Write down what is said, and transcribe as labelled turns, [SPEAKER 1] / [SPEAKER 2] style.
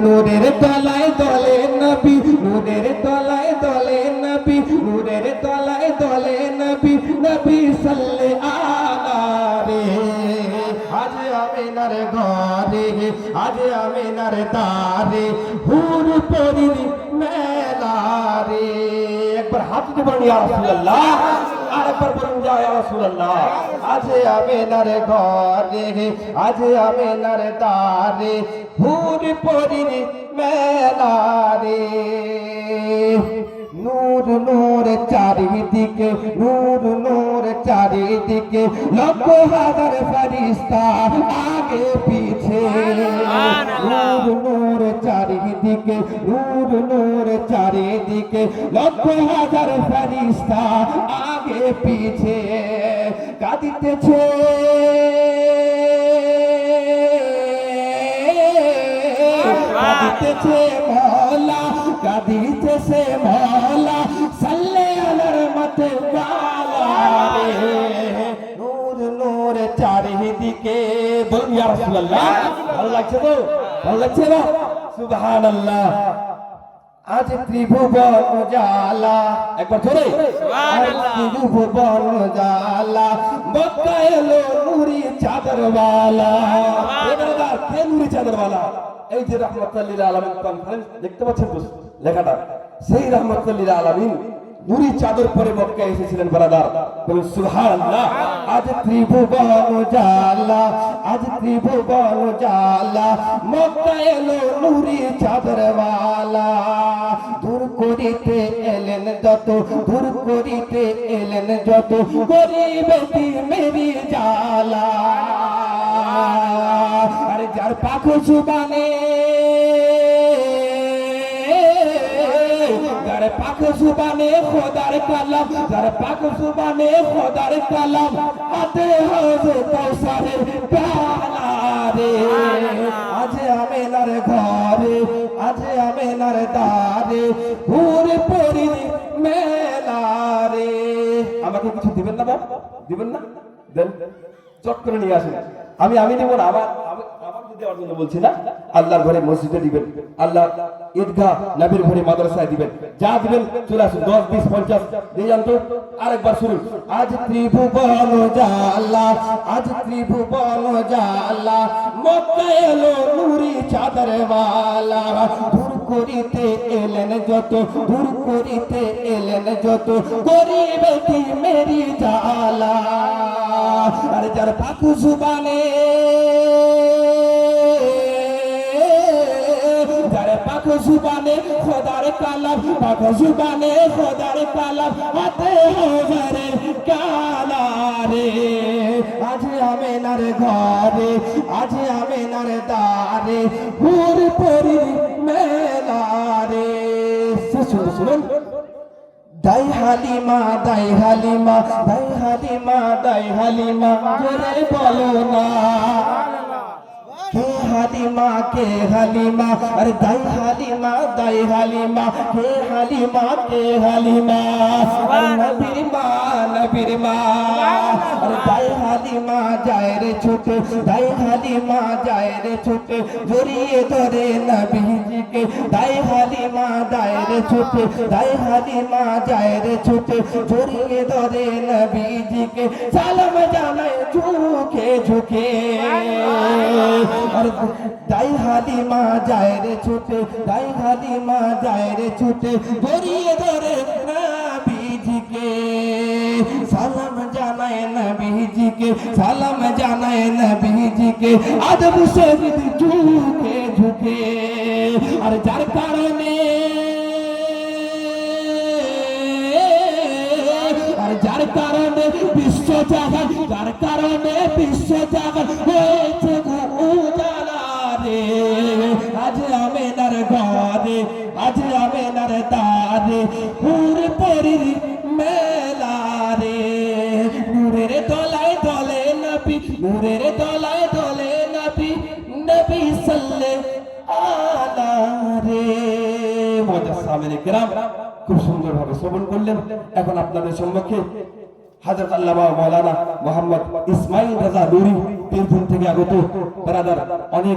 [SPEAKER 1] নূরের তলায় দলে নবী, নূরের তলায় দলে নবী, নূরের তলায় দলে নবী, নবী সাল্লে আলা রে। আজ আমিনার ঘরে, আজ আমিনার দ্বারে, হুর পরির মেলা রে। একবার হাত দিয়ে বলুন ইয়া রাসূলুল্লাহ, আরেকবার বলুন ইয়া রাসূলুল্লাহ। আজ আমিনার ঘরে, আজ আমিনার দ্বারে, হুর পরির মেলা রে। নূর নূর চারিদিকে, নূর নূর চারিদিকে, লক্ষ হাজার ফেরেশতা আগে পিছে। নূর নূর চারিদিকে, নূর নূর চারিদিকে, লক্ষ হাজার ফেরেশতা আগে পিছে। কাঁদিতেছে কাঁদিতেছে মওলা, কাঁদিতেছে মওলা, সাল্লে আলার মতে ওয়ালা রে। নূর নূর চারিদিকে, বলুন ইয়া রাসূলুল্লাহ। ভালো লাগছে তো? ভালো লাগছে না? সুবহানাল্লাহ। আজ ত্রিভুবন জালা, একবার জোরে সুবহানাল্লাহ। ত্রিভুবন জালা, মক্কা এলো নূরি চাদরওয়ালা। এবারে কে নূরি চাদরওয়ালা? এই যে রাহমাতুল লিল আলামিন কনফারেন্স দেখতে পাচ্ছেন তো লেখাটা, সেই রাহমাতুল লিল আলামিন নূরি চাদর পরে মক্কায় এসেছিলেন ব্রাদার, বলুন সুবহানাল্লাহ। আজ ত্রিভুবন জালা, আজ ত্রিভুবন জালা, মক্কা এলো নূরি চাদরওয়ালা। দূর করিতে এলেন যত, দূর করিতে এলেন যত, গরিবেতি মেরি জালা। আরে যার পাখ জুবানে, যার পাখ জুবানে খোদার কালাম, যার পাখ জুবানে খোদার কালাম, হাতে হাতে কৌসারের প্যালা রে। আজ আমিনার ঘরে, আজ আমিনার দ্বারে, হুর পরির মেলা রে। আমাকে কিছু দিবেন না বাবা? দিবেন না? দেন, চট করে নিয়ে আসেন। আমি দেব না, আমার দেওয়ার জন্য বলছি না। আল্লাহর ঘরে মসজিদে দিবেন, আল্লাহ ঈদগাহ নবীর ঘরে মাদ্রাসায় দিবেন, যা দিবেন চলে আসুন। 10, 20, 50 দিয়ে যান তো। আরেকবার শুনুন। আজ ত্রিভুবন জালা, আজ ত্রিভুবন জালা, মক্কা এলো নূরি চাদরওয়ালা। দূর করিতে এলেন যত, দূর করিতে এলেন যত, গরিবেতি মেরি জালা। আর যার পাক জুবানে, যার পাক জুবানে খোদার কালাম, পাক জুবানে খোদার কালাম, হাতে হাজারে কালা রে। আজ আমিনার ঘরে, আজ আমিনার দ্বারে, হুর পরির মেলা রে। শুনুন। দাই হালিমা, দাই হালিমা, দাই হালিমা, দাই হালিমা, জোরে বলো না। কে হালিমা, কে হালিমা, আরে দাই হালিমা, দাই হালিমা, কে হালিমা, কে হালিমা, নবীর মা, নবীর মা। আরে দাই হালিমা যায় রে ছুটে, দাই হালিমা যায় রে ছুটে, জড়িয়ে ধরে নবীজিকে। দাই হালিমা যায় রে ছুটে, দাই হালিমা যায় রে ছুটে, জড়িয়ে ধরে নবীজিকে। সালাম জানায় ঝুঁকে ঝুঁকে। দাই হালিমা যায় রে ছুটে, দাই হালিমা যায় রে ছুটে, জড়িয়ে ধরে নবীজিকে। সালাম জানায় নবীজিকে, সালাম জানায় নবীজিকে। আদব শহীদ ঝুঁকে ঝুঁকে। আর যার কারণে, আর যার কারণে বিশ্ব জাহান, যার কারণে বিশ্ব জাহান হয়েছে উজালা রে। আজ আমিনার ঘরে, আজ আমিনার দ্বারে, হুর পরির মেলা রে। নূরের তলায় দলে নবী, নূরের তলায় দলে নবী, নবী সাল্লে আলা রে। মুজাসসামিনে কিরাম খুব সুন্দরভাবে শ্রবণ করলেন। এখন আপনাদের সম্মুখে হযরত আল্লামা মাওলানা মুহাম্মদ ইসমাইল রাজা নুরি বীরভূম থেকে আগত ব্রাদার অনেক